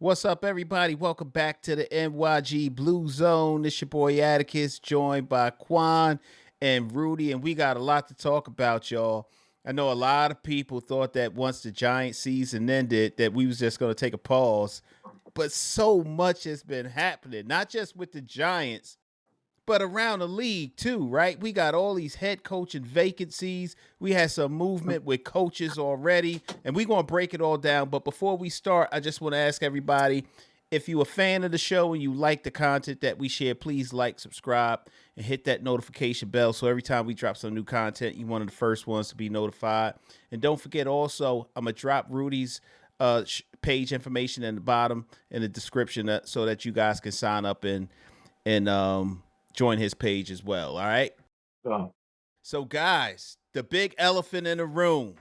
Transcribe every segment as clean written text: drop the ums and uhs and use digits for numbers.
What's up, everybody? Welcome back to the NYG Blue Zone. It's your boy Attikis, joined by Quan and Rudy, and we got a lot to talk about, y'all. I know a lot of people thought that once the Giants season ended, that we was just going to take a pause, but so much has been happening, not just with the Giants, but around the league too, right? We got all these head coaching vacancies. We had some movement with coaches already, and we're going to break it all down. But before we start, I just want to ask everybody, if you're a fan of the show and you like the content that we share, please like, subscribe, and hit that notification bell so every time we drop some new content, you're one of the first ones to be notified. And don't forget also, I'm going to drop Rudy's page information in the bottom in the description so that you guys can sign up and join his page as well. All right. Oh. So, guys, the big elephant in the room,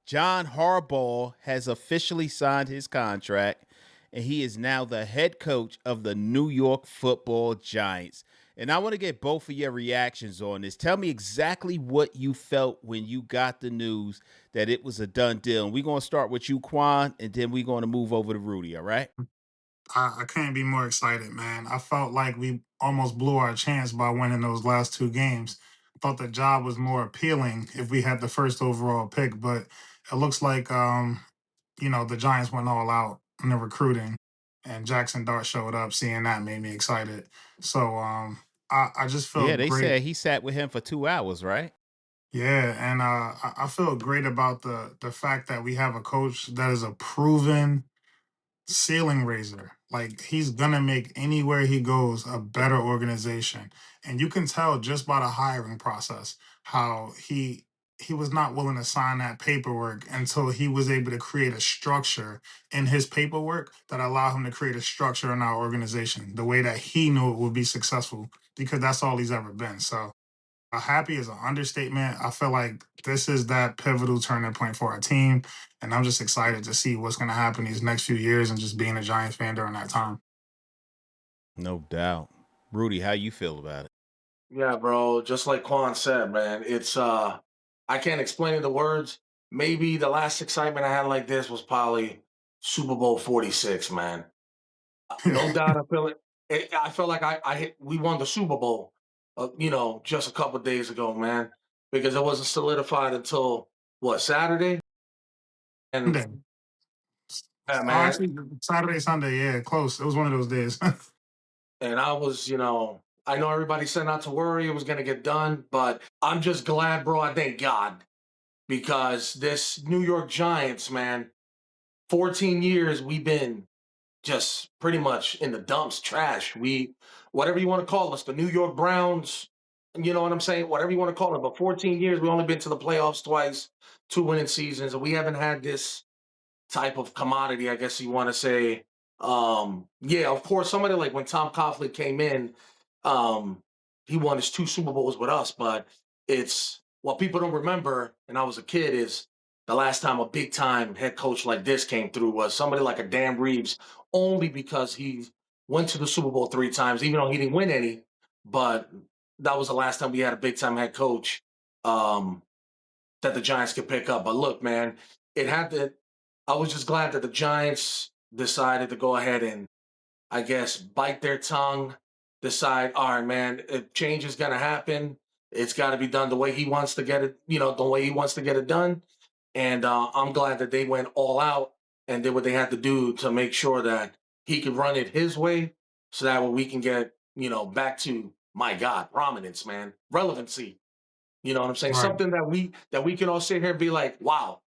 John Harbaugh has officially signed his contract, and he is now the head coach of the New York Football Giants. And I want to get both of your reactions on this. Tell me exactly what you felt when you got the news that it was a done deal. And we're going to start with you, Quan, and then we're going to move over to Rudy, all right? I couldn't be more excited, man. I felt like we almost blew our chance by winning those last two games. I thought the job was more appealing if we had the first overall pick, but it looks like the Giants went all out in the recruiting, and Jackson Dart showed up. Seeing that made me excited. So I just Yeah, felt they great. said he sat with him for 2 hours, right? Yeah, and I feel great about the fact that we have a coach that is a proven ceiling raiser. Like he's gonna make anywhere he goes a better organization. And you can tell just by the hiring process how he was not willing to sign that paperwork until he was able to create a structure in his paperwork that allowed him to create a structure in our organization the way that he knew it would be successful because that's all he's ever been. So happy is an understatement. I feel like this is that pivotal turning point for our team. And I'm just excited to see what's going to happen these next few years and just being a Giants fan during that time. No doubt. Rudy, how you feel about it? Yeah, bro. Just like Quan said, man, it's I can't explain it in the words. Maybe the last excitement I had like this was probably Super Bowl 46, man. No doubt I feel it. I felt like we won the Super Bowl, just a couple days ago, man, because it wasn't solidified until what, Saturday? And Sunday. yeah, man. Actually, Saturday, Sunday. Yeah, close. It was one of those days. And I was, I know everybody said not to worry, it was gonna get done, but I'm just glad, bro. I thank God because this New York Giants, man, 14 years we've been just pretty much in the dumps, trash. Whatever you want to call us, the New York Browns, you know what I'm saying? Whatever you want to call it. But 14 years, we only been to the playoffs twice, two winning seasons, and we haven't had this type of commodity, I guess you want to say. Yeah, of course, somebody like when Tom Coughlin came in, um, he won his two Super Bowls with us, but it's what people don't remember, and I was a kid, is the last time a big time head coach like this came through was somebody like a Dan Reeves, only because he went to the Super Bowl three times, even though he didn't win any. But that was the last time we had a big time head coach um, that the Giants could pick up. But look, man, it had to. I was just glad that the Giants decided to go ahead and, I guess, bite their tongue, decide, all right, man, if change is going to happen, it's got to be done the way he wants to get it, the way he wants to get it done. And I'm glad that they went all out and did what they had to do to make sure that he could run it his way so that way we can get, back to, my God, prominence, man, relevancy. You know what I'm saying? Right. Something that we can all sit here and be like, wow,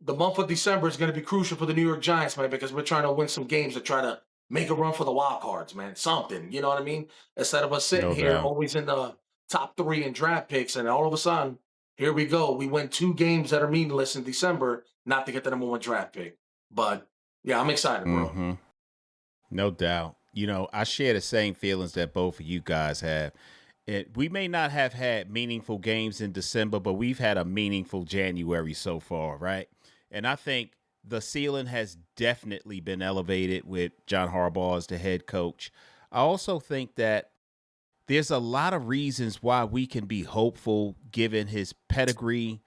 the month of December is going to be crucial for the New York Giants, man, because we're trying to win some games to try to make a run for the wild cards, man. Something, you know what I mean? Instead of us sitting No here doubt. always in the top three in draft picks, and all of a sudden, here we go. We win two games that are meaningless in December, not to get the number one draft pick. But yeah, I'm excited, bro. Mm-hmm. No doubt. I share the same feelings that both of you guys have. We may not have had meaningful games in December, but we've had a meaningful January so far, right? And I think the ceiling has definitely been elevated with John Harbaugh as the head coach. I also think that there's a lot of reasons why we can be hopeful given his pedigree,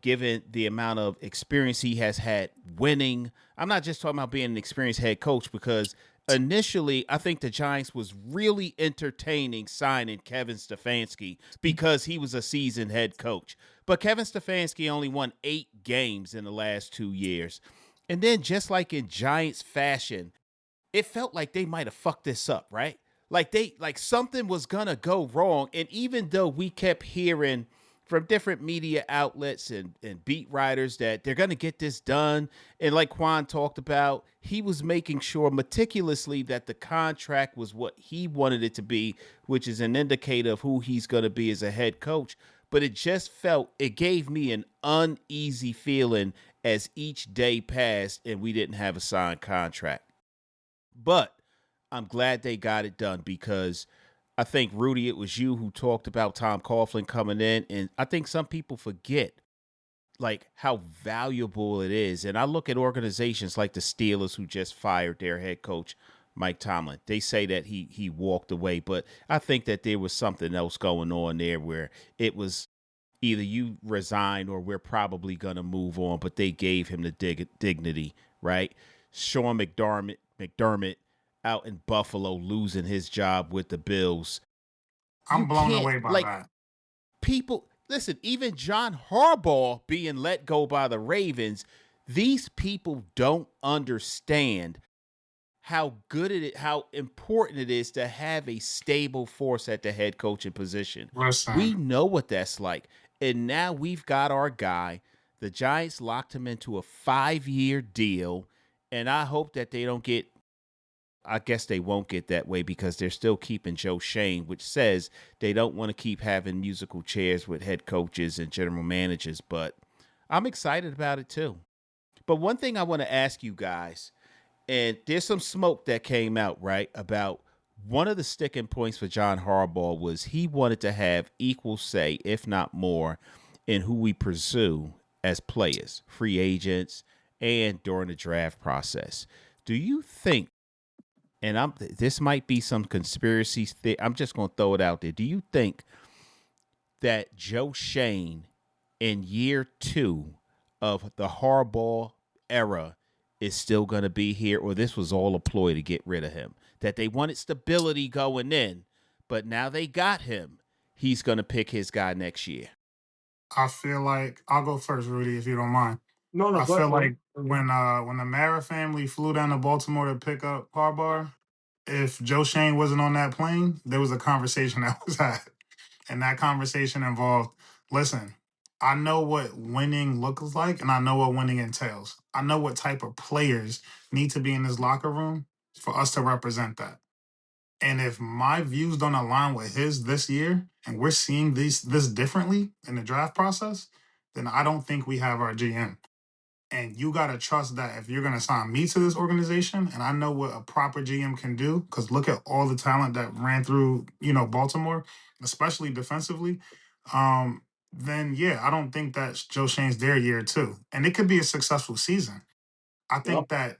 given the amount of experience he has had winning. I'm not just talking about being an experienced head coach, because initially I think the Giants was really entertaining signing Kevin Stefanski because he was a seasoned head coach. But Kevin Stefanski only won 8 games in the last 2 years. And then, just like in Giants fashion, it felt like they might have fucked this up, right? Like something was gonna go wrong. And even though we kept hearing from different media outlets and beat writers that they're gonna get this done, and like Quan talked about, he was making sure meticulously that the contract was what he wanted it to be, which is an indicator of who he's gonna be as a head coach. But it gave me an uneasy feeling as each day passed and we didn't have a signed contract. But I'm glad they got it done, because I think, Rudy, it was you who talked about Tom Coughlin coming in, and I think some people forget like how valuable it is. And I look at organizations like the Steelers, who just fired their head coach Mike Tomlin. They say that he walked away, but I think that there was something else going on there, where it was either you resign or we're probably going to move on, but they gave him the dignity, right? Sean McDermott out in Buffalo losing his job with the Bills. You I'm blown can't, away by like, that. people, listen, even John Harbaugh being let go by the Ravens, these people don't understand how how important it is to have a stable force at the head coaching position. We Listen, know what that's like. And now we've got our guy. The Giants locked him into a 5-year deal. And I hope that they don't get, I guess they won't get that way, because they're still keeping Joe Shane, which says they don't want to keep having musical chairs with head coaches and general managers. But I'm excited about it too. But one thing I want to ask you guys, and there's some smoke that came out, right, about one of the sticking points for John Harbaugh was he wanted to have equal say, if not more, in who we pursue as players, free agents, and during the draft process. Do you think, and this might be some conspiracy I'm just going to throw it out there. Do you think that Joe Shane in year 2 of the Harbaugh era is still going to be here, or this was all a ploy to get rid of him? That they wanted stability going in, but now they got him. He's going to pick his guy next year. I feel like I'll go first, Rudy, if you don't mind. No, I go ahead, feel Quan. like when the Mara family flew down to Baltimore to pick up Harbaugh, if Joe Shane wasn't on that plane, there was a conversation that was had. And that conversation involved, listen, I know what winning looks like and I know what winning entails. I know what type of players need to be in this locker room for us to represent that. And if my views don't align with his this year, and we're seeing this differently in the draft process, then I don't think we have our GM. And you gotta trust that if you're gonna sign me to this organization, and I know what a proper GM can do, because look at all the talent that ran through, Baltimore, especially defensively. Then yeah, I don't think that Joe Shane's their year too. And it could be a successful season. I Yep. think that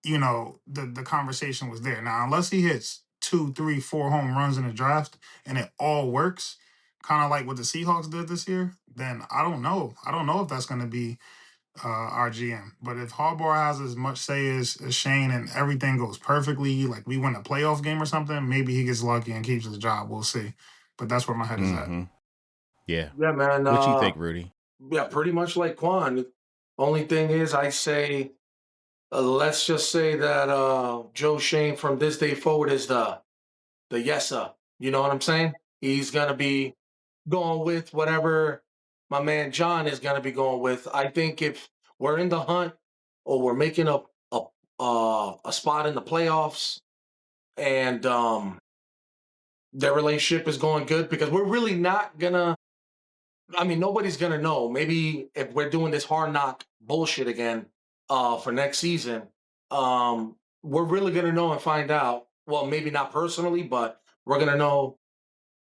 the conversation was there. Now, unless he hits 2, 3, 4 home runs in the draft and it all works, kind of like what the Seahawks did this year, then I don't know. I don't know if that's going to be our GM. But if Harbaugh has as much say as Shane and everything goes perfectly, like we win a playoff game or something, maybe he gets lucky and keeps his job. We'll see. But that's where my head is at. Mm-hmm. Yeah. Yeah, man. What you think, Rudy? Yeah, pretty much like Quan. Only thing is, I say, let's just say that Joe Shane from this day forward is the yes sir. You know what I'm saying? He's gonna be going with whatever my man John is gonna be going with. I think if we're in the hunt or we're making a spot in the playoffs and their relationship is going good, because we're really not gonna. I mean, nobody's gonna know. Maybe if we're doing this hard knock bullshit again for next season, we're really gonna know and find out. Well, maybe not personally, but we're gonna know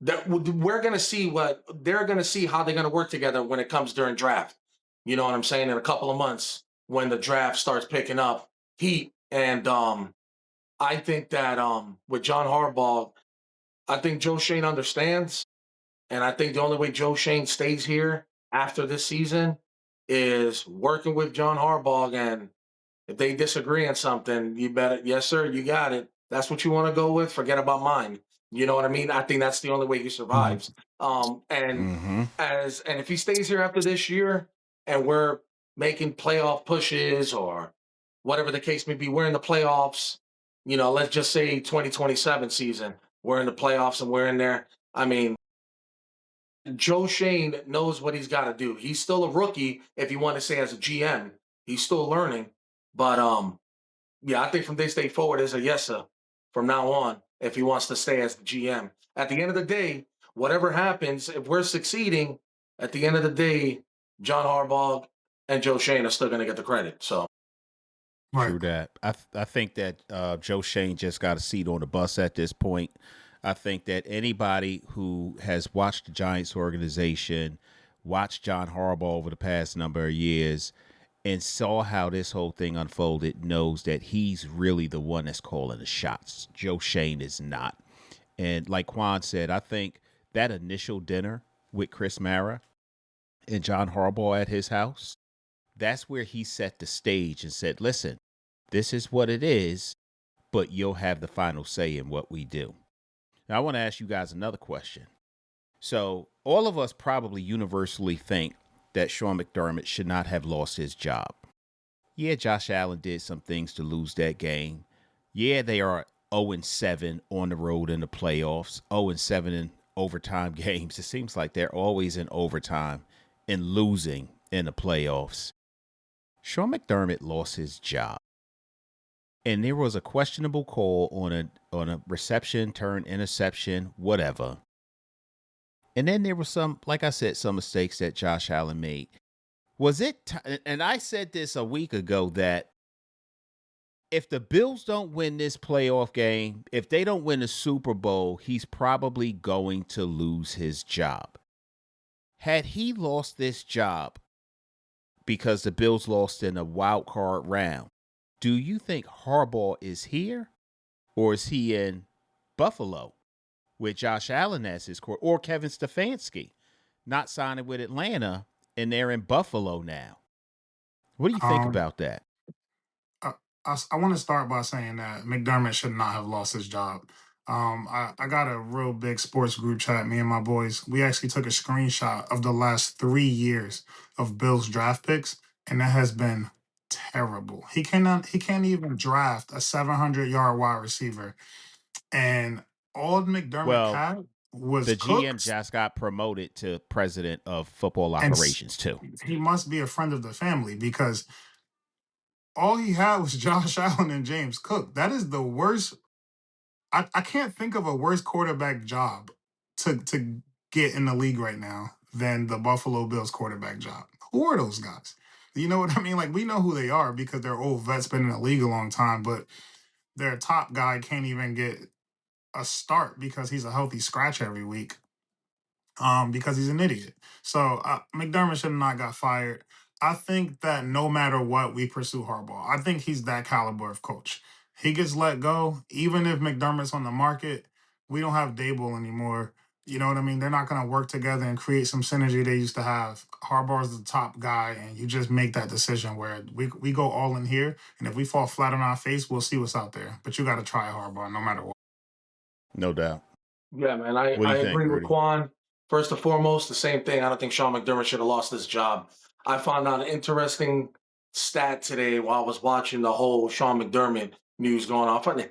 that we're gonna see what they're gonna see, how they're gonna work together when it comes during draft. You know what I'm saying? In a couple of months, when the draft starts picking up heat, and I think that with John Harbaugh, I think Joe Shane understands, and I think the only way Joe Shane stays here after this season is working with John Harbaugh. And if they disagree on something, you better, yes, sir, you got it. That's what you want to go with. Forget about mine. You know what I mean? I think that's the only way he Mhm. survives. And Mm-hmm. if he stays here after this year and we're making playoff pushes or whatever the case may be, we're in the playoffs. Let's just say 2027 season, we're in the playoffs and we're in there. I mean, Joe Shane knows what he's got to do. He's still a rookie, if you want to say as a GM. He's still learning, but yeah, I think from this day forward is a yes sir from now on if he wants to stay as the GM. At the end of the day, whatever happens, if we're succeeding, at the end of the day, John Harbaugh and Joe Shane are still going to get the credit. So True Right. that. I think that Joe Shane just got a seat on the bus at this point. I think that anybody who has watched the Giants organization, watched John Harbaugh over the past number of years, and saw how this whole thing unfolded knows that he's really the one that's calling the shots. Joe Shane is not. And like Quan said, I think that initial dinner with Chris Mara and John Harbaugh at his house, that's where he set the stage and said, listen, this is what it is, but you'll have the final say in what we do. Now, I want to ask you guys another question. So, all of us probably universally think that Sean McDermott should not have lost his job. Yeah, Josh Allen did some things to lose that game. Yeah, they are 0-7 on the road in the playoffs, 0-7 in overtime games. It seems like they're always in overtime and losing in the playoffs. Sean McDermott lost his job. And there was a questionable call on a reception turn interception, whatever. And then there was some, like I said, some mistakes that Josh Allen made. Was it? And I said this a week ago that if the Bills don't win this playoff game, if they don't win the Super Bowl, he's probably going to lose his job. Had he lost this job because the Bills lost in a wild card round, do you think Harbaugh is here or is he in Buffalo with Josh Allen as his court or Kevin Stefanski not signing with Atlanta and they're in Buffalo now? What do you think Um, about that? I, I want to start by saying that McDermott should not have lost his job. I got a real big sports group chat, me and my boys. We actually took a screenshot of the last 3 years of Bills draft picks, and that has been terrible. He can't even draft a 700-yard wide receiver. And all McDermott Well, had was the GM Cooks, just got promoted to president of football and operations too. he must be a friend of the family because all he had was Josh Allen and James Cook. That is the worst. I can't think of a worse quarterback job to get in the league right now than the Buffalo Bills quarterback job. Who are those guys? You know what I mean? Like, we know who they are because they're old vets, been in the league a long time, but their top guy can't even get a start because he's a healthy scratch every week, because he's an idiot. So McDermott should have not got fired. I think that no matter what, we pursue Harbaugh. I think he's that caliber of coach. He gets let go, even if McDermott's on the market. We don't have Dable anymore. You know what I mean? They're not going to work together and create some synergy they used to have. Harbaugh's the top guy, and you just make that decision where we go all in here, and if we fall flat on our face, we'll see what's out there. But you got to try Harbaugh no matter what. No doubt. yeah, man, What do I you think, agree with Rudy? Quan. First and foremost, the same thing. I don't think Sean McDermott should have lost his job. I found out an interesting stat today while I was watching the whole Sean McDermott news going on. I found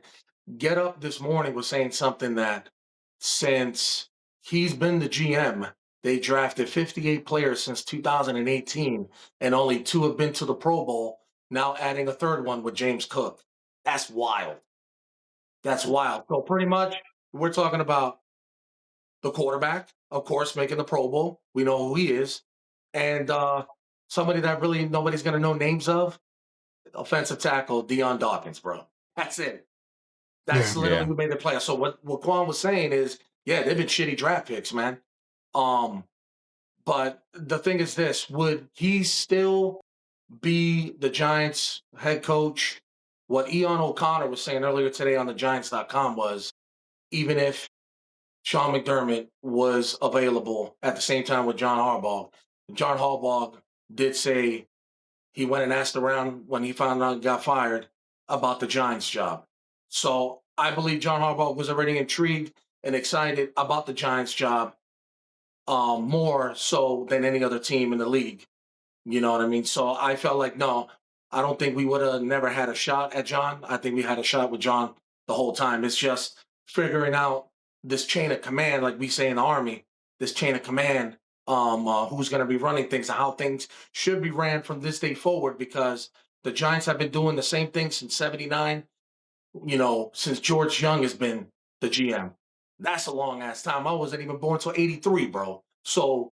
Get Up this morning was saying something that since he's been the GM, they drafted 58 players since 2018, and only two have been to the Pro Bowl. Now adding a third one with James Cook. That's wild. That's wild. So pretty much, we're talking about the quarterback, of course, making the Pro Bowl. We know who he is, and somebody that really nobody's going to know names of. Offensive tackle Dion Dawkins, bro. That's it. Yeah. That's literally Yeah. who made the playoffs. So what Quan was saying is, yeah, they've been shitty draft picks, man. Um, but the thing is this: would he still be the Giants head coach? What Ian O'Connor was saying earlier today on the Giants.com was, even if Sean McDermott was available at the same time with John Harbaugh, John Harbaugh did say he went and asked around when he found out he got fired about the Giants job. So I believe John Harbaugh was already intrigued and excited about the Giants job, more so than any other team in the league. You know what I mean? So I felt like, no, I don't think we would have never had a shot at John. I think we had a shot with John the whole time. It's just figuring out this chain of command, like we say in the Army, this chain of command, who's going to be running things and how things should be ran from this day forward, because the Giants have been doing the same thing since 79, since George Young has been the GM. That's a long ass time. I wasn't even born till 83, bro. So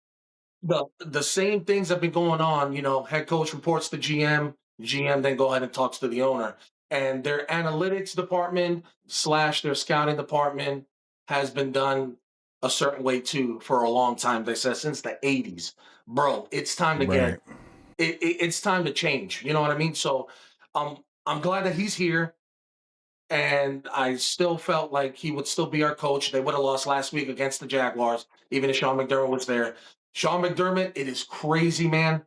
the same things have been going on. Head coach reports to GM then go ahead and talks to the owner. And their analytics department slash their scouting department has been done a certain way too for a long time. They said since the 80s. Bro, it's time to Right. it's time to change. You know what I mean? So I'm glad that he's here. And I still felt like he would still be our coach. They would have lost last week against the Jaguars, even if Sean McDermott was there. Sean McDermott, it is crazy, man.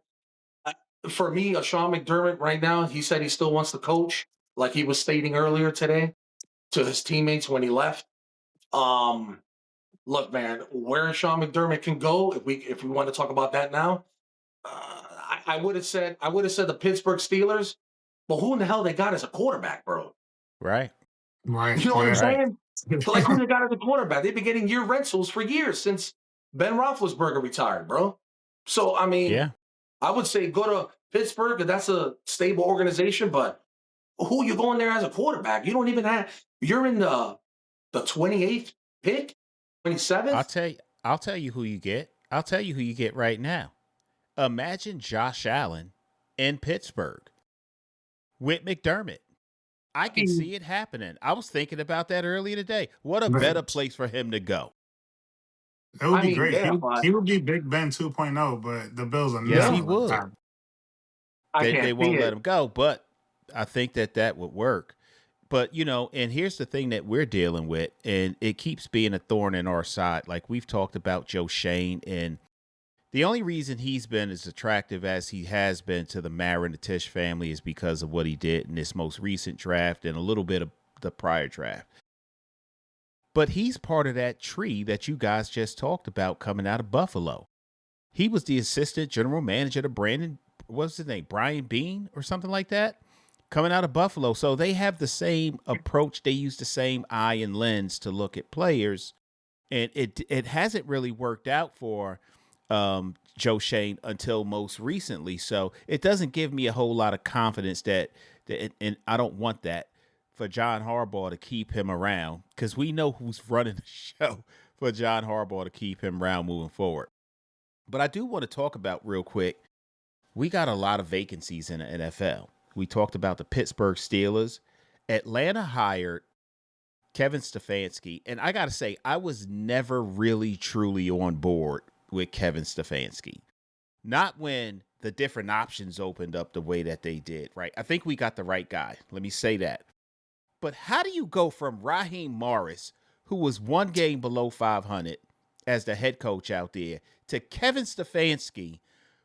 Uh, For me, a Sean McDermott right now, he said he still wants to coach, like he was stating earlier today to his teammates when he left. Um, Look, man, where Sean McDermott can go, if we want to talk about that now, I would have said the Pittsburgh Steelers, but who in the hell they got as a quarterback, bro? Right. Right. You know what I'm Yeah. Right. saying? Like who they got as a quarterback? They've been getting year rentals for years since Ben Roethlisberger retired, bro. So I mean, Yeah. I would say go to Pittsburgh, that's a stable organization. But who you going there as a quarterback? You don't even have. You're in the 28th pick, I'll 27th. tell you. I'll tell you who you get. I'll tell you who you get right now. Imagine Josh Allen in Pittsburgh with McDermott. I I can mean, see it happening. I was thinking about that earlier today. What a better But place for him to go. it would I be mean, great. yeah, He but he would be Big Ben 2.0, but the Bills are Yes, never he yeah, let him would. happen. I They can't see won't let it. him go, but I think that would work. But and here's the thing that we're dealing with, and it keeps being a thorn in our side. Like we've talked about Joe Shane, and the only reason he's been as attractive as he has been to the Mara and the Tish family is because of what he did in this most recent draft and a little bit of the prior draft. But he's part of that tree that you guys just talked about coming out of Buffalo. He was the assistant general manager to Brandon, what's his name, Brian Bean or something like that, coming out of Buffalo. So they have the same approach. They use the same eye and lens to look at players, and it hasn't really worked out for Joe Shane until most recently. So it doesn't give me a whole lot of confidence and I don't want that for John Harbaugh to keep him around because we know who's running the show for John Harbaugh to keep him around moving forward. But I do want to talk about real quick. We got a lot of vacancies in the NFL. We talked about the Pittsburgh Steelers. Atlanta hired Kevin Stefanski, and I got to say, I was never really truly on board with Kevin Stefanski. Not when the different options opened up the way that they did, right? I think we got the right guy. Let me say that. But how do you go from Raheem Morris, who was one game below 500 as the head coach out there, to Kevin Stefanski,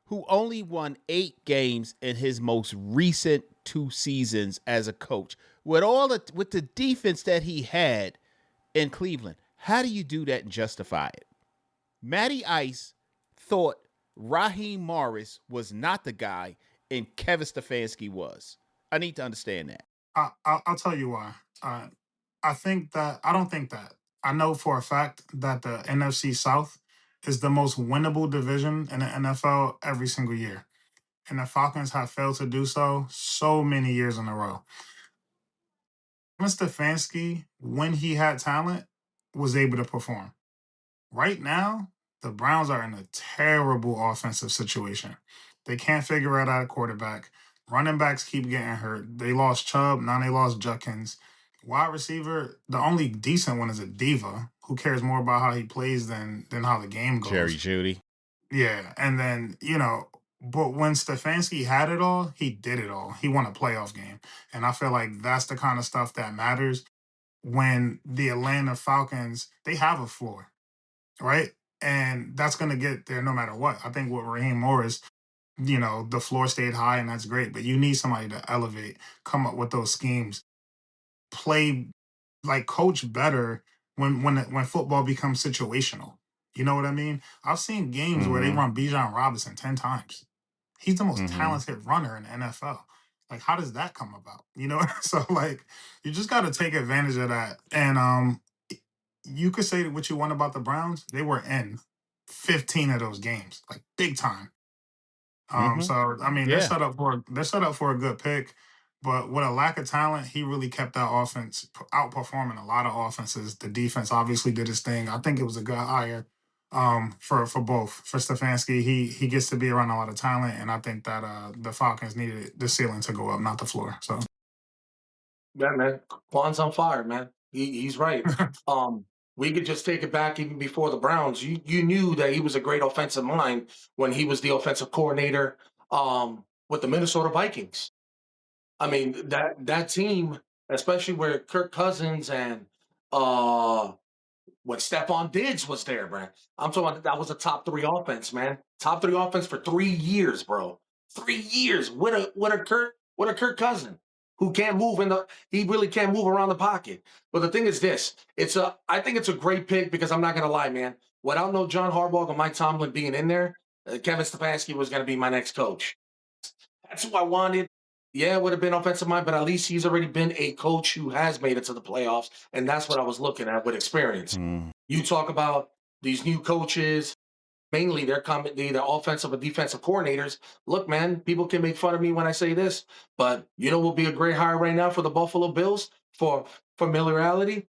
who only won 8 games in his most recent 2 seasons as a coach, with the defense that he had in Cleveland? How do you do that and justify it? Matty Ice thought Raheem Morris was not the guy, and Kevin Stefanski was. I need to understand that. I'll tell you why. Uh, I don't think that. I know for a fact that the NFC South is the most winnable division in the NFL every single year, and the Falcons have failed to do so many years in a row. Mr. Stefanski, when he had talent, was able to perform. Right now, the Browns are in a terrible offensive situation. They can't figure out a quarterback. Running backs keep getting hurt. They lost Chubb, now they lost Judkins. Wide receiver, the only decent one is a diva who cares more about how he plays than how the game Jerry goes. Judy. Yeah, and then but when Stefanski had it all, he did it all. He won a playoff game, and I feel like that's the kind of stuff that matters when the Atlanta Falcons they have a floor, right? and that's going to get there no matter what. I think with Raheem Morris, the floor stayed high, and that's great. But you need somebody to elevate, come up with those schemes, play like coach better when football becomes situational. You know what I mean? I've seen games where they run Bijan Robinson 10 times. He's the most talented runner in the NFL. Like, how does that come about? So like, you just got to take advantage of that. And you could say what you want about the Browns. They were in 15 of those games, like big time. So I mean, Yeah. they're set up for a good pick, but with a lack of talent, he really kept that offense outperforming a lot of offenses. The defense obviously did his thing. I think it was a good hire for both. For Stefanski, he gets to be around a lot of talent, and I think that the Falcons needed the ceiling to go up, not the floor. So Yeah, man. Quan's on fire, man. He's right. We could just take it back even before the Browns. You knew that he was a great offensive mind when he was the offensive coordinator with the Minnesota Vikings. I mean, that team, especially where Kirk Cousins and when Stephon Diggs was there, man. I'm talking about that was a top 3 offense, man. Top 3 offense for 3 years, bro. 3 years with a Kirk Cousin who can't move he really can't move around the pocket. But the thing is this, I think it's a great pick because I'm not gonna lie, man. Without no John Harbaugh and Mike Tomlin being in there, Kevin Stefanski was gonna be my next coach. That's who I wanted. Yeah, it would have been offensive mind, but at least he's already been a coach who has made it to the playoffs, and that's what I was looking at with experience. You talk about these new coaches, mainly they're offensive and defensive coordinators. Look, man, people can make fun of me when I say this, but you know what would be a great hire right now for the Buffalo Bills for familiarity?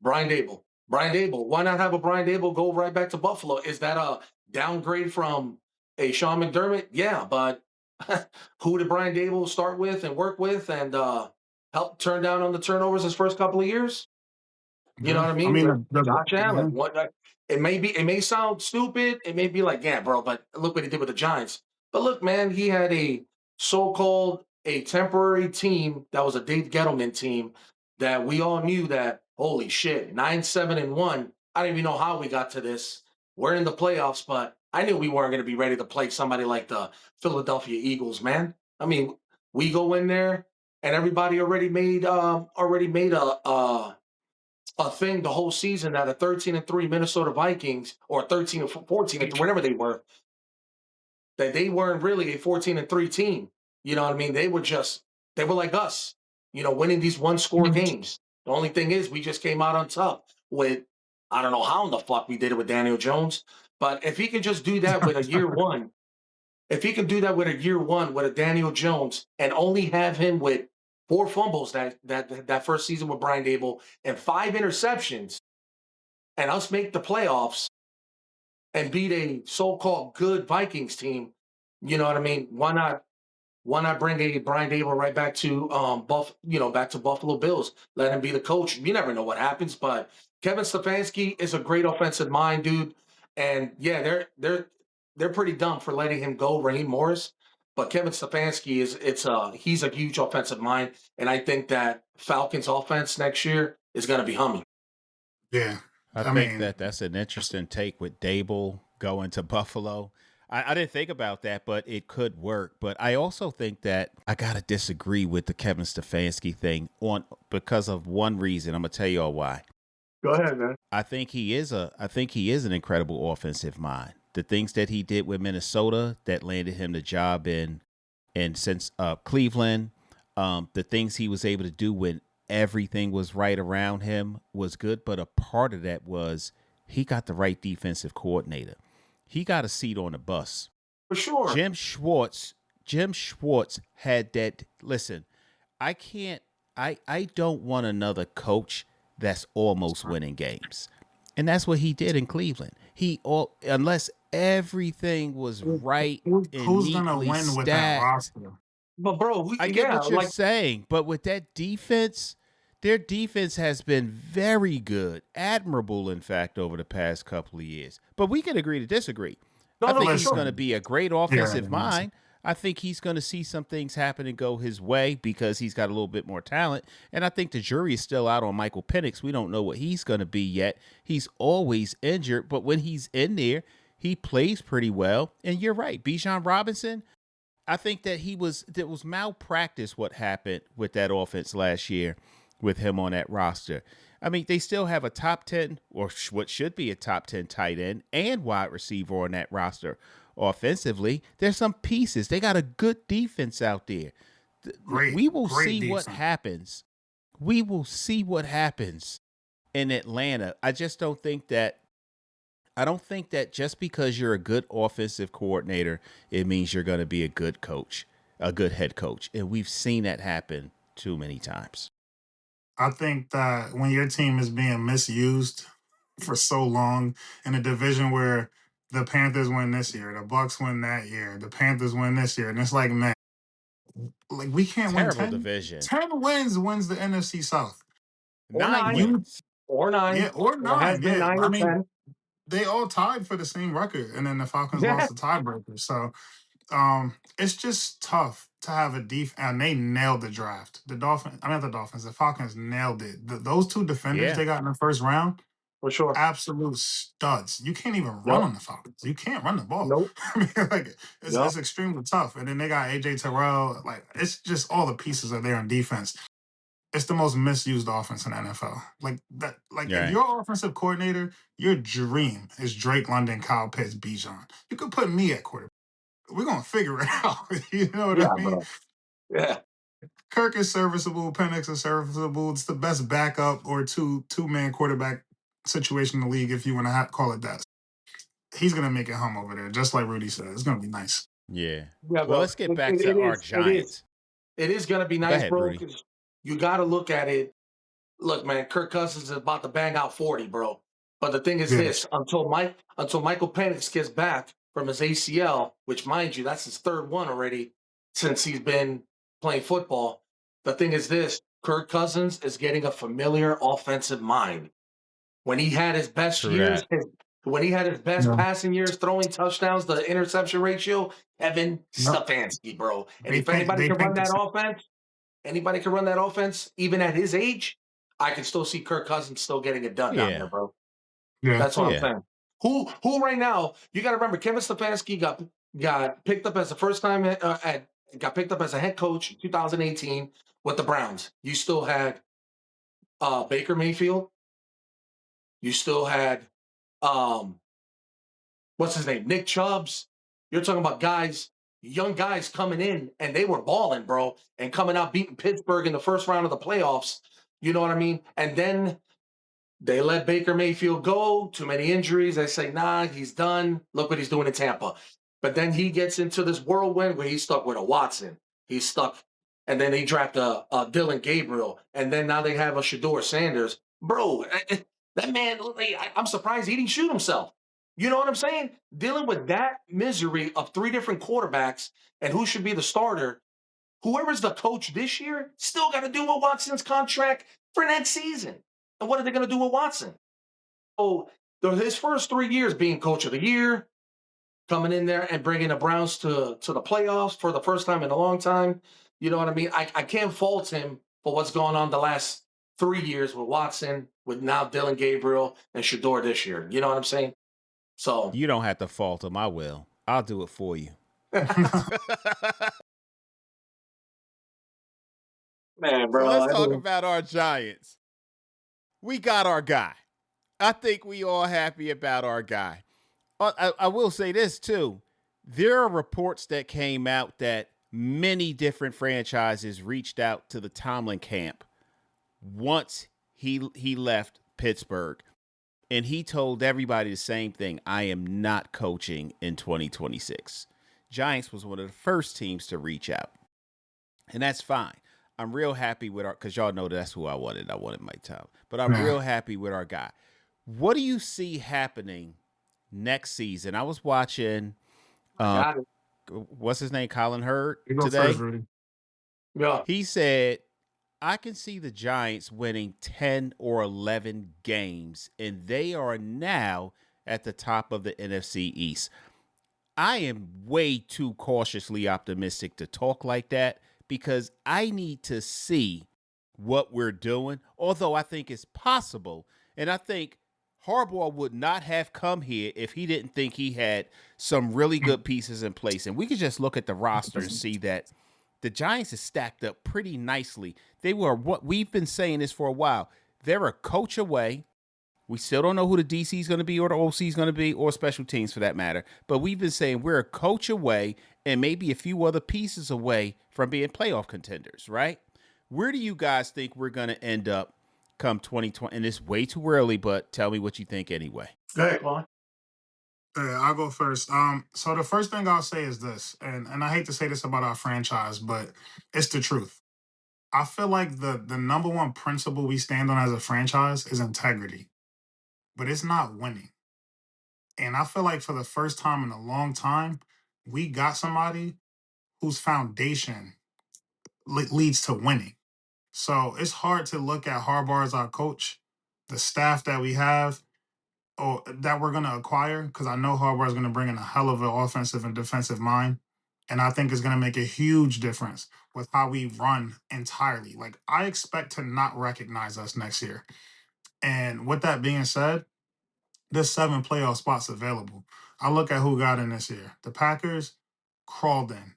Brian Dable. Brian Dable. Why not have a Brian Dable go right back to Buffalo? Is that a downgrade from a Sean McDermott? Yeah, but who did Brian Dable start with and work with and help turn down on the turnovers his first couple of years? You know what I mean? mean, Josh Allen. It may sound stupid. It may be like, yeah, bro, but look what he did with the Giants. But look, man, he had a so-called a temporary team that was a Dave Gettleman team that we all knew that, holy shit, 9-7-1. I don't even know how we got to this. We're in the playoffs, but I knew we weren't going to be ready to play somebody like the Philadelphia Eagles, man. I mean, we go in there and everybody already made a thing the whole season that a 13-3 Minnesota Vikings or 13 or 14 whatever they were, that they weren't really a 14-3 team. You know what I mean? They were like us, winning these one-score games. The only thing is we just came out on top with, I don't know how in the fuck we did it with Daniel Jones, but if he can just do that with a year one, if he can do that with a year one with a Daniel Jones and only have him with 4 fumbles that first season with Brian Dable and 5 interceptions, and us make the playoffs and beat a so-called good Vikings team, you know what I mean? Why not bring a Brian Dable right back to back to Buffalo Bills? Let him be the coach. You never know what happens, but Kevin Stefanski is a great offensive mind, dude. And yeah, they're pretty dumb for letting him go, Raheem Morris. But Kevin Stefanski he's a huge offensive mind, and I think that Falcons offense next year is going to be humming. Yeah, I think that's an interesting take with Dable going to Buffalo. I didn't think about that, but it could work. But I also think that I gotta disagree with the Kevin Stefanski thing because of one reason. I'm gonna tell you all why. Go ahead, man. I think he is an incredible offensive mind. The things that he did with Minnesota that landed him the job in since Cleveland, the things he was able to do when everything was right around him was good. But a part of that was he got the right defensive coordinator. He got a seat on the bus. For sure. Jim Schwartz had that. Listen, I don't want another coach that's almost winning games. And that's what he did in Cleveland. Unless everything was right and who's gonna neatly win stacked. with that roster? But bro, I get what you're saying, but with that defense, their defense has been very good, admirable, in fact, over the past couple of years. But we can agree to disagree. I think he's going to be a great offensive mind. I think he's going to see some things happen and go his way because he's got a little bit more talent. And I think the jury is still out on Michael Penix. We don't know what he's going to be yet. He's always injured, but when he's in there, he plays pretty well. And you're right, Bijan Robinson, I think that it was malpractice what happened with that offense last year with him on that roster. I mean, they still have a top 10 or what should be a top 10 tight end and wide receiver on that roster. Offensively, there's some pieces. They got a good defense out there. We will Great see what defense. happens. We will see what happens in Atlanta. I don't think that just because you're a good offensive coordinator, it means you're going to be a good coach, a good head coach. And we've seen that happen too many times. I think that when your team is being misused for so long in a division where the Panthers win this year, the Bucks win that year, the Panthers win this year, and it's like, man, like we can't win Terrible 10. division. 10 wins the NFC South. Or 9 nine. You wins. Or 9. Yeah, or It has 9. been Yeah. 9 I or mean, 10. they all tied for the same record, and then the Falcons Yeah. lost the tiebreaker. So it's just tough to have a and they nailed the draft. The Falcons nailed it. Those two defenders they got in the first round, For sure. absolute studs. You can't even run Yep. on the Falcons. You can't run the ball. Nope. I mean, like it's Yep. extremely tough. And then they got AJ Terrell. Like it's just all the pieces are there on defense. It's the most misused offense in the NFL. Like that. Like if your offensive coordinator, your dream is Drake London, Kyle Pitts, Bijan. You could put me at quarterback. We're gonna figure it out. You know what I mean? Bro. Yeah. Kirk is serviceable, Penix is serviceable. It's the best backup or two-man quarterback situation in the league, if you want to call it that. He's gonna make it hum over there, just like Rudy said. It's gonna be nice. Yeah. Yeah, Well, let's get back to our Giants. It is gonna be nice, ahead, bro. Rudy. Because you got to look at it. Look, man, Kirk Cousins is about to bang out 40, bro. But the thing is this: until Michael Penix gets back from his ACL, which, mind you, that's his third one already since he's been playing football. The thing is this: Kirk Cousins is getting a familiar offensive mind. When he had his best years, when he had his best passing years, throwing touchdowns, the interception ratio, Kevin Stefanski, bro. And if anybody can run that offense, even at his age, I can still see Kirk Cousins still getting it done down there, bro. Yeah. That's what I'm saying. Who right now? You got to remember, Kevin Stefanski got picked up as the first time got picked up as a head coach in 2018 with the Browns. You still had Baker Mayfield. You still had what's his name? Nick Chubbs. You're talking about young guys coming in, and they were balling, bro, and coming out beating Pittsburgh in the first round of the playoffs. You know what I mean? And then they let Baker Mayfield go. Too many injuries. They say, nah, he's done. Look what he's doing in Tampa. But then he gets into this whirlwind where he's stuck with a Watson. He's stuck. And then they draft a Dylan Gabriel. And then now they have a Shador Sanders. Bro, that man, I'm surprised he didn't shoot himself. You know what I'm saying? Dealing with that misery of 3 different quarterbacks and who should be the starter, whoever's the coach this year still got to do with Watson's contract for next season. And what are they going to do with Watson? So his first 3 years being coach of the year, coming in there and bringing the Browns to the playoffs for the first time in a long time. You know what I mean? I can't fault him for what's going on the last 3 years with Watson, with now Dylan Gabriel and Shador this year. You know what I'm saying? So you don't have to fault him. I will. I'll do it for you. Man, bro. So let's talk about our Giants. We got our guy. I think we all happy about our guy. I will say this too. There are reports that came out that many different franchises reached out to the Tomlin camp once he left Pittsburgh. And he told everybody the same thing. I am not coaching in 2026. Giants was one of the first teams to reach out. And that's fine. I'm real happy with because y'all know that's who I wanted. I wanted Mike Tomlin. But I'm real happy with our guy. What do you see happening next season? I was watching, what's his name? Colin Hurd today. Yeah. He said, I can see the Giants winning 10 or 11 games, and they are now at the top of the NFC East. I am way too cautiously optimistic to talk like that because I need to see what we're doing. Although I think it's possible, and I think Harbaugh would not have come here if he didn't think he had some really good pieces in place. And we could just look at the roster and see that the Giants is stacked up pretty nicely. They were what we've been saying this for a while. They're a coach away. We still don't know who the DC is going to be or the OC is going to be or special teams for that matter. But we've been saying we're a coach away and maybe a few other pieces away from being playoff contenders, right? Where do you guys think we're going to end up come 2020? And it's way too early, but tell me what you think anyway. Go ahead, Quan. I'll go first. So the first thing I'll say is this, and I hate to say this about our franchise, but it's the truth. I feel like the number one principle we stand on as a franchise is integrity, but it's not winning. And I feel like for the first time in a long time, we got somebody whose foundation leads to winning. So it's hard to look at Harbaugh as our coach, the staff that we have, or that we're going to acquire, because I know Harbaugh is going to bring in a hell of an offensive and defensive mind. And I think it's going to make a huge difference with how we run entirely. Like, I expect to not recognize us next year. And with that being said, there's 7 playoff spots available. I look at who got in this year. The Packers crawled in.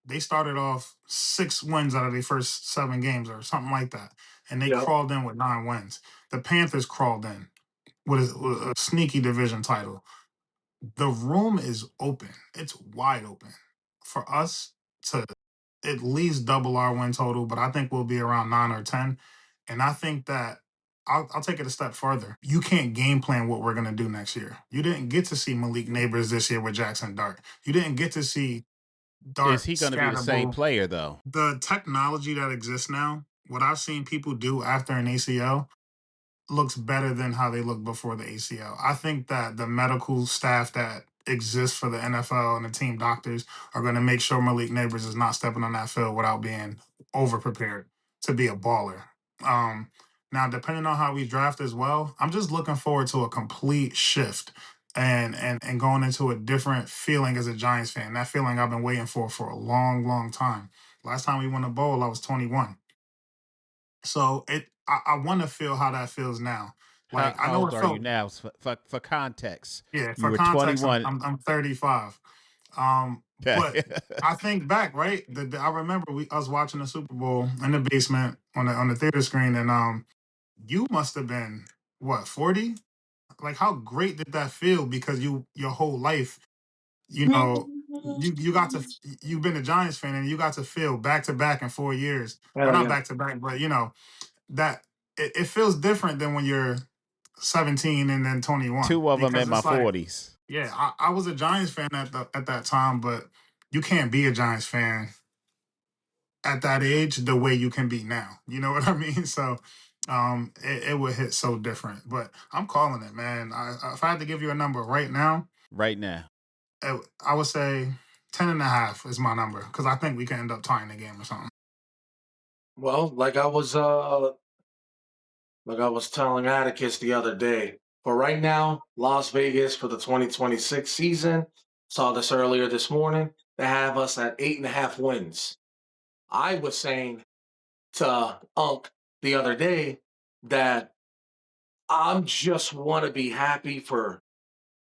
They started off 6 wins out of their first 7 games or something like that. And they Yep. crawled in with 9 wins. The Panthers crawled in with a sneaky division title. The room is open. It's wide open for us to at least double our win total, but I think we'll be around 9 or 10. And I think that I'll take it a step further. You can't game plan what we're going to do next year. You didn't get to see Malik Neighbors this year with Jackson Dart. You didn't get to see Is Dart he going to be the same scatterable. player, though? The technology that exists now, what I've seen people do after an ACL, looks better than how they looked before the ACL. I think that the medical staff that exists for the NFL and the team doctors are going to make sure Malik Neighbors is not stepping on that field without being over prepared to be a baller. Now, depending on how we draft as well, I'm just looking forward to a complete shift and going into a different feeling as a Giants fan. That feeling I've been waiting for a long, long time. Last time we won a bowl, I was 21. So I want to feel how that feels now. How, Like, I how know old it are you felt, now? For context, yeah. you For were context, 21. I'm 35. But Okay. I think back, right? I remember us watching the Super Bowl in the basement on the theater screen, and you must have been what, 40? Like, how great did that feel? Because your whole life, you got to you've been a Giants fan, and you got to feel back to back in 4 years, or Hell not yeah. back to back, but that it feels different than when you're 17 and then 21, 2 of them because in my it's like, 40s. yeah, I was a Giants fan at that time, but you can't be a Giants fan at that age the way you can be now. You know what I mean? So it would hit so different. But I'm calling it, man. If I had to give you a number right now, Right now. I would say 10.5 is my number, because I think we can end up tying the game or something. Well, like I was telling Attikis the other day, for right now, Las Vegas for the 2026 season, saw this earlier this morning, they have us at 8.5 wins. I was saying to Unc the other day that I'm just want to be happy for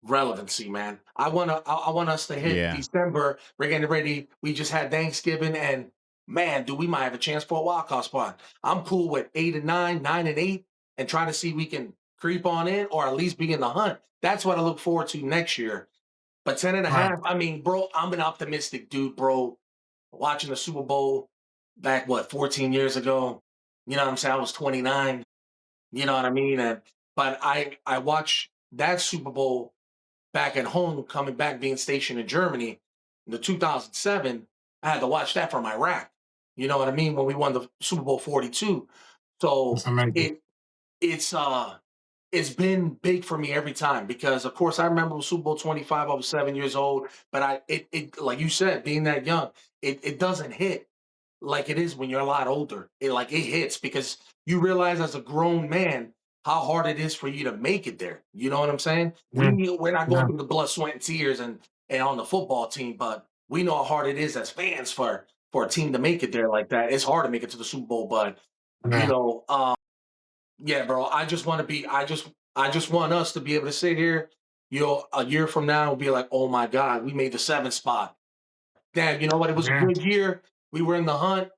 relevancy, man. I want us to hit Yeah. December. We're getting ready. We just had Thanksgiving, and man, do we might have a chance for a wild card spot. I'm cool with 8 and 9, 9 and 8, and trying to see we can creep on in or at least be in the hunt. That's what I look forward to next year. But 10 and a Right. half, I mean, bro, I'm an optimistic dude, bro. Watching the Super Bowl back, 14 years ago. You know what I'm saying? I was 29. You know what I mean? But I watched that Super Bowl back at home, coming back, being stationed in Germany in the 2007. I had to watch that from Iraq. You know what I mean? When we won the Super Bowl 42. That's So amazing. it's it's been big for me every time because of course I remember Super Bowl 25, I was 7 years old, but it like you said, being that young, it doesn't hit like it is when you're a lot older. It hits because you realize as a grown man how hard it is for you to make it there. You know what I'm saying? Yeah. We're not going Yeah. through the blood, sweat, and tears and and on the football team, but we know how hard it is as fans for a team to make it there like that. It's hard to make it to the Super Bowl, but you Yeah. know, yeah, bro. I just want us to be able to sit here, a year from now and be like, oh my God, we made the 7th spot. Damn, you know what? It was a Yeah. good year. We were in the hunt,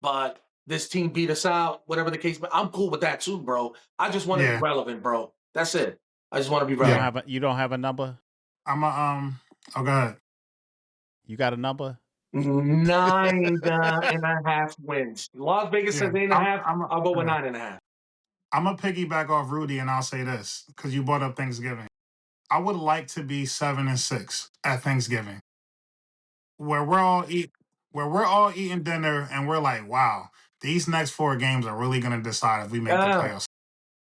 but this team beat us out, whatever the case. But I'm cool with that too, bro. I just want to be Yeah. relevant, bro. That's it. I just want to be You don't Yeah. relevant. you don't have a number? I'm a oh, go ahead. You got a number? 9.5 wins. Las Vegas Yeah. says 8.5. I'm I'll go with yeah. 9.5. I'm gonna piggyback off Rudy, and I'll say this because you brought up Thanksgiving. I would like to be 7-6 at Thanksgiving, where we're all eating dinner, and we're like, wow, these next 4 games are really gonna decide if we make the Yeah. playoffs.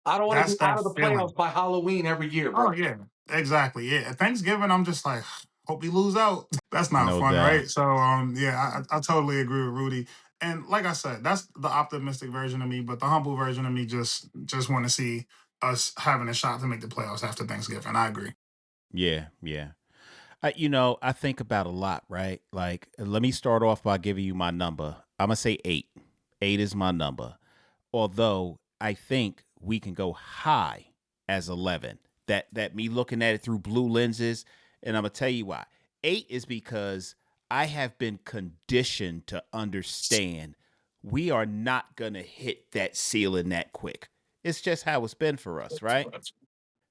I don't want to That's be out that of the feeling. playoffs by Halloween every year, Oh bro. yeah, exactly. Yeah, at Thanksgiving, I'm just like, hope we lose out. That's not No fun, doubt. right? So yeah, I totally agree with Rudy. And like I said, that's the optimistic version of me, but the humble version of me just want to see us having a shot to make the playoffs after Thanksgiving. I agree. Yeah, yeah. I think about a lot, right? Like, let me start off by giving you my number. I'm gonna say 8. 8 is my number. Although I think we can go high as 11. That me looking at it through blue lenses, and I'm gonna tell you why. 8 is because I have been conditioned to understand we are not gonna hit that ceiling that quick. It's just how it's been for us, right?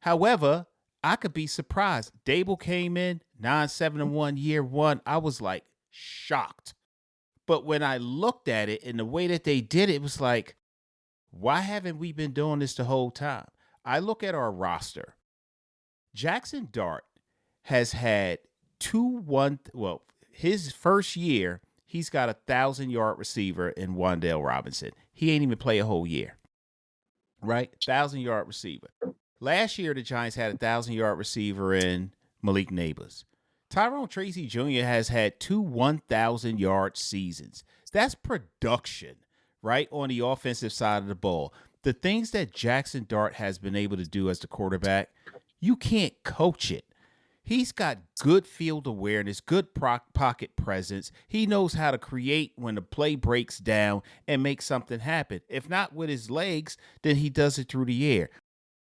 However, I could be surprised. Dable came in 9-7-1 year one. I was like shocked. But when I looked at it and the way that they did it, it was like, why haven't we been doing this the whole time? I look at our roster. Jackson Dart has had his first year, he's got 1,000-yard receiver in Wandale Robinson. He ain't even play a whole year, right? 1,000-yard receiver. Last year, the Giants had 1,000-yard receiver in Malik Neighbors. Tyrone Tracy Jr. has had 2 1,000-yard seasons. That's production, right, on the offensive side of the ball. The things that Jackson Dart has been able to do as the quarterback, you can't coach it. He's got good field awareness, good pocket presence. He knows how to create when the play breaks down and make something happen. If not with his legs, then he does it through the air.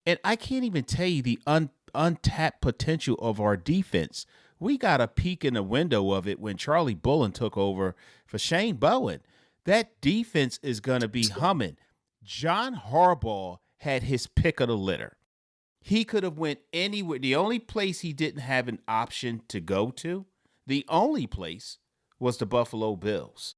And I can't even tell you the untapped potential of our defense. We got a peek in the window of it when Charlie Bullen took over for Shane Bowen. That defense is going to be humming. John Harbaugh had his pick of the litter. He could have went anywhere. The only place he didn't have an option to go to, the only place was the Buffalo Bills.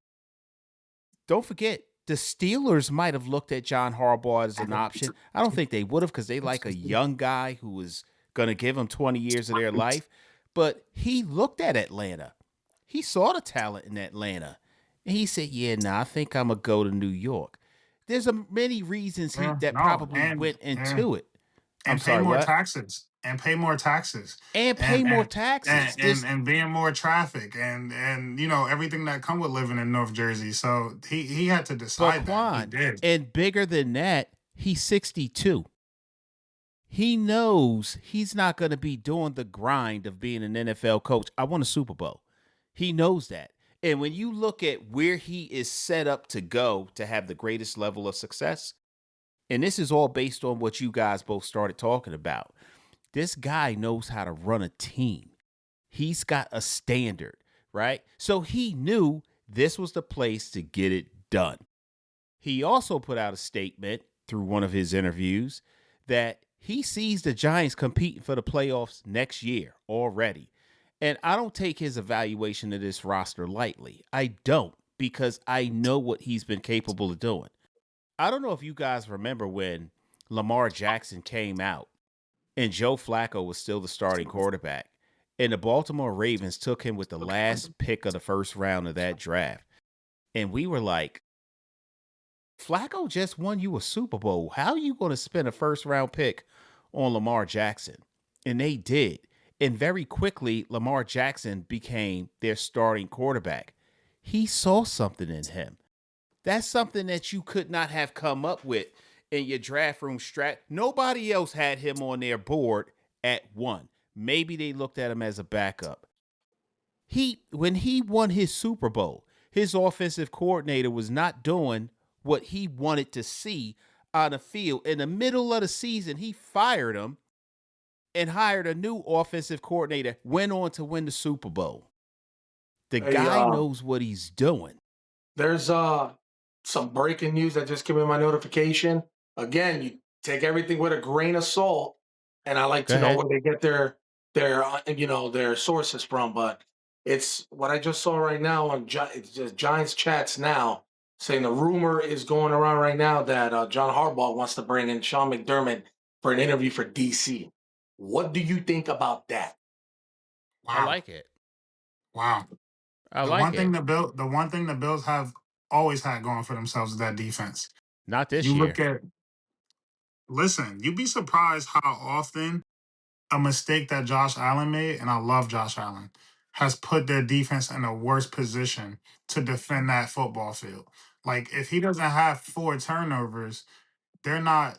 Don't forget, the Steelers might have looked at John Harbaugh as an option. I don't think they would have because they like a young guy who was going to give them 20 years of their life. But he looked at Atlanta. He saw the talent in Atlanta. And he said, yeah, I think I'm going to go to New York. There's many reasons that No, probably went yeah. into it. I'm And pay sorry, more what? taxes. And pay more taxes. And pay more taxes. And being more traffic and everything that come with living in North Jersey. So he had to But decide that. He Quan, did. and bigger than that, he's 62. He knows he's not going to be doing the grind of being an NFL coach. I won a Super Bowl. He knows that. And when you look at where he is set up to go to have the greatest level of success, and this is all based on what you guys both started talking about, this guy knows how to run a team. He's got a standard, right? So he knew this was the place to get it done. He also put out a statement through one of his interviews that he sees the Giants competing for the playoffs next year already. And I don't take his evaluation of this roster lightly. I don't, because I know what he's been capable of doing. I don't know if you guys remember when Lamar Jackson came out and Joe Flacco was still the starting quarterback, and the Baltimore Ravens took him with the last pick of the first round of that draft. And we were like, Flacco just won you a Super Bowl. How are you going to spend a first round pick on Lamar Jackson? And they did. And very quickly, Lamar Jackson became their starting quarterback. He saw something in him. That's something that you could not have come up with in your draft room strat. Nobody else had him on their board at 1. Maybe they looked at him as a backup. when he won his Super Bowl, his offensive coordinator was not doing what he wanted to see on the field. In the middle of the season, he fired him and hired a new offensive coordinator, went on to win the Super Bowl. The Hey, guy knows what he's doing. there's some breaking news that just came in my notification. Again, you take everything with a grain of salt, and I like Go to know ahead. where they get their sources from. But it's what I just saw right now on it's just Giants chats now, saying the rumor is going around right now that John Harbaugh wants to bring in Sean McDermott for an interview for DC. What do you think about that? I Wow. like it. Wow. I The like one it. thing the Bills have always had going for themselves is that defense. Not this You year. listen, you'd be surprised how often a mistake that Josh Allen made, and I love Josh Allen, has put their defense in a worse position to defend that football field. Like if he doesn't have 4 turnovers, they're not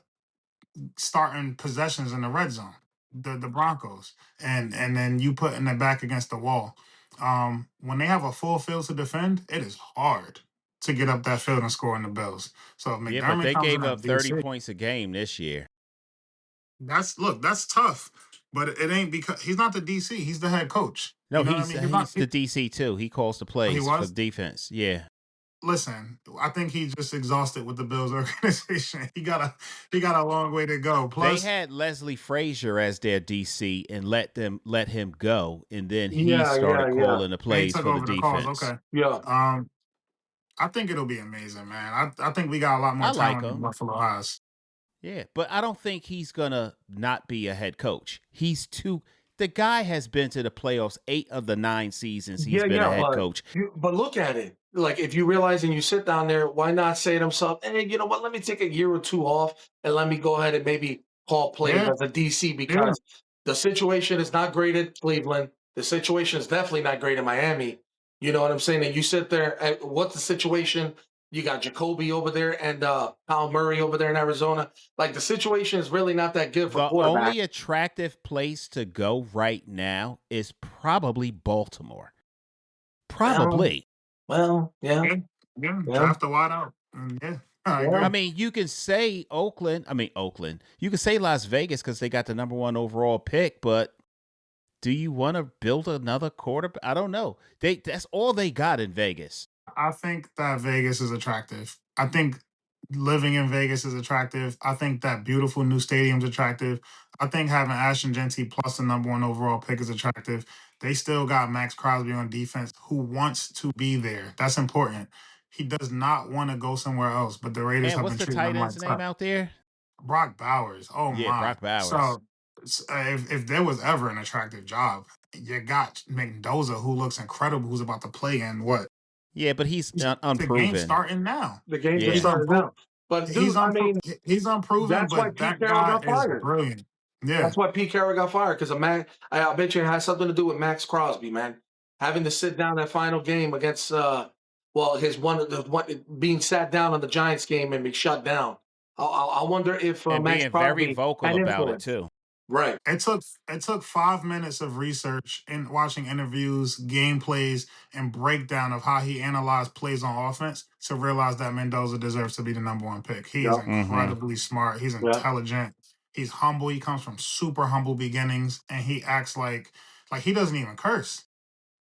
starting possessions in the red zone. The Broncos, and then you putting it back against the wall. When they have a full field to defend, it is hard to get up that field and score in the Bills. So if Yeah, but McDermott they comes in gave at up 30 DC, points a game this year. that's tough. But it ain't because he's not the DC. He's the head coach. No, You know what I mean? He's not. he's the DC too. He calls the He plays for was. defense. Yeah. Listen, I think he's just exhausted with the Bills organization. He got a long way to go. They Plus, had Leslie Frazier as their DC and let him go, and then he Yeah, started yeah. calling the and he plays took for the over the calls. defense. Okay. Yeah. I think it'll be amazing, man. I think we got a lot more I like talent than him. Buffalo has. Yeah, but I don't think he's gonna not be a head coach. He's too. The guy has been to the playoffs 8 of the 9 seasons he's been a head But coach. but look at it. Like if you realize and you sit down there, why not say to himself, "Hey, you know what? Let me take a year or two off and let me go ahead and maybe call plays Yeah, as a DC yeah. because the situation is not great at Cleveland. The situation is definitely not great in Miami. You know what I'm saying? And you sit there. And what's the situation? You got Jacoby over there and Kyle Murray over there in Arizona. Like the situation is really not that good for The quarterback. only attractive place to go right now is probably Baltimore. Well, Probably. yeah, Yeah, yeah. yeah, Draft a wide out. Yeah, I yeah. I agree. mean, you can say Oakland. You can say Las Vegas because they got the number 1 overall pick, but do you want to build another quarterback? I don't know. That's all they got in Vegas. I think that Vegas is attractive. I think living in Vegas is attractive. I think that beautiful new stadium's attractive. I think having Ashton Genty plus the number 1 overall pick is attractive. They still got Max Crosby on defense who wants to be there. That's important. He does not want to go somewhere else, but the Raiders And have what's been the treating tight him like end's name crap. out there? Brock Bowers. Oh Yeah, my. Brock Bowers. So if there was ever an attractive job, you got Mendoza who looks incredible, who's about to play in what? Yeah, but he's The game's unproven. starting now. The game's just He's Yeah. started unproven. now. But dude, I mean, He's unproven, that's why but Pete that Carroll guy got is fired. brilliant. Yeah. That's why Pete Carroll got fired because I bet you it has something to do with Max Crosby, man. Having to sit down that final game against his one being sat down on the Giants game and be shut down. I wonder if And Max being very Crosby vocal had about it influence. too. Right. It took 5 minutes of research and watching interviews, gameplays, and breakdown of how he analyzed plays on offense to realize that Mendoza deserves to be the number 1 pick. He is Yeah. Mm-hmm. incredibly smart. He's Yeah. intelligent. He's humble. He comes from super humble beginnings, and he acts like he doesn't even curse.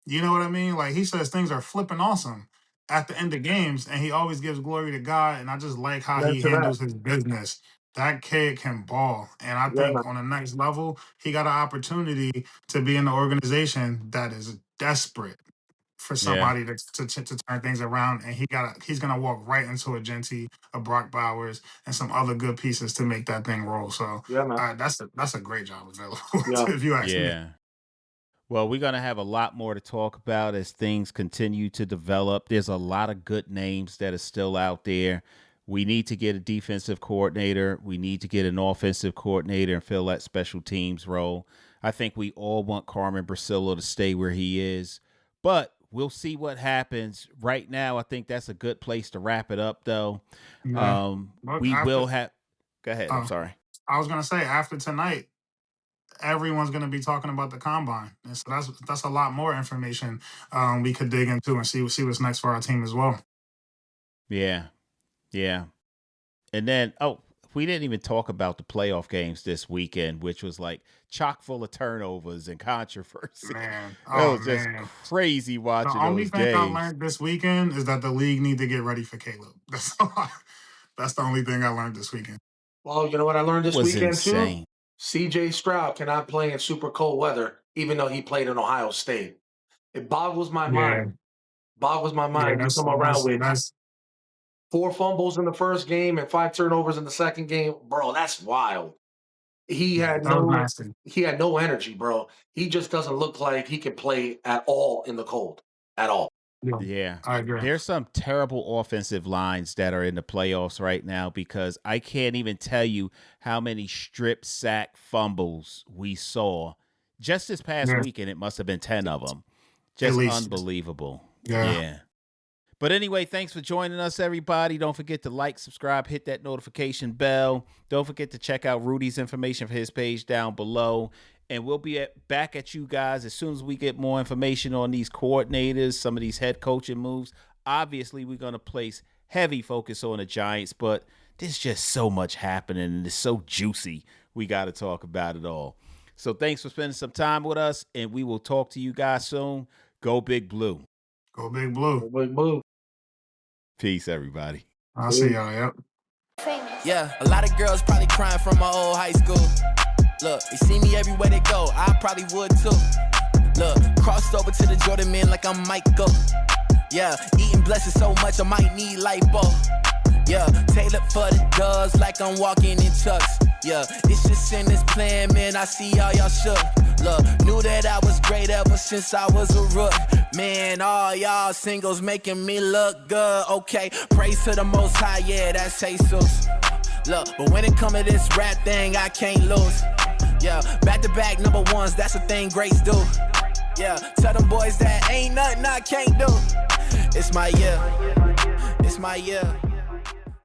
You know what I mean? Like he says things are flipping awesome at the end of games, and he always gives glory to God. And I just like how Amen he to that. handles his business. That kid can ball, and I Yeah, man. think on the next level, he got an opportunity to be in an organization that is desperate for Yeah. somebody to turn things around. And he's gonna walk right into a Genty, a Brock Bowers, and some other good pieces to make that thing roll. So Yeah, man. that's a great job available Yeah. if you ask me. Yeah. Well, we're going to have a lot more to talk about as things continue to develop. There's a lot of good names that are still out there. We need to get a defensive coordinator. We need to get an offensive coordinator and fill that special teams role. I think we all want Carmen Brasillo to stay where he is, but we'll see what happens. Right now, I think that's a good place to wrap it up, though. Yeah. Look, We after will have. Go ahead. I'm sorry. I was gonna say after tonight, everyone's going to be talking about the combine. And so that's a lot more information we could dig into and see what's next for our team as well. Yeah. Yeah. And then, we didn't even talk about the playoff games this weekend, which was like chock full of turnovers and controversy. Man, It was just crazy watching the only those thing I games. learned this weekend is that the league need to get ready for Caleb. That's the only thing I learned this weekend. Well, you know what I learned this weekend insane. too? CJ Stroud cannot play in super cold weather, even though he played in Ohio State. It boggles my mind. Boggles my mind. Yeah, You come around with that's 4 fumbles in the first game and 5 turnovers in the second game. Bro, that's wild. He had no energy, bro. He just doesn't look like he can play at all in the cold. At all. Yeah. I agree. There's some terrible offensive lines that are in the playoffs right now because I can't even tell you how many strip sack fumbles we saw just this past weekend. It must have been 10 of them. Just unbelievable. Yeah. But anyway, thanks for joining us, everybody. Don't forget to like, subscribe, hit that notification bell. Don't forget to check out Rudy's information for his page down below. And we'll be back at you guys as soon as we get more information on these coordinators, some of these head coaching moves. Obviously, we're going to place heavy focus on the Giants, but there's just so much happening, and it's so juicy. We got to talk about it all. So thanks for spending some time with us, and we will talk to you guys soon. Go Big Blue. Go Big Blue. Go Big Blue. Peace, everybody. I'll see y'all, yep. Yeah, a lot of girls probably crying from my old high school. Look, they see me everywhere they go, I probably would too. Look, crossed over to the Jordan man like I'm Michael. Yeah, eating blessings so much I might need lipo. Yeah, tailored for the doves like I'm walking in chucks. Yeah, it's just in this plan, man, I see all y'all shook. Look, knew that I was great ever since I was a rook. Man, all y'all singles making me look good. Okay, praise to the Most High, yeah, that's Jesus. Look, but when it come to this rap thing, I can't lose. Yeah, back-to-back number ones, that's a thing greats do. Yeah, tell them boys that ain't nothing I can't do. It's my year. It's my year.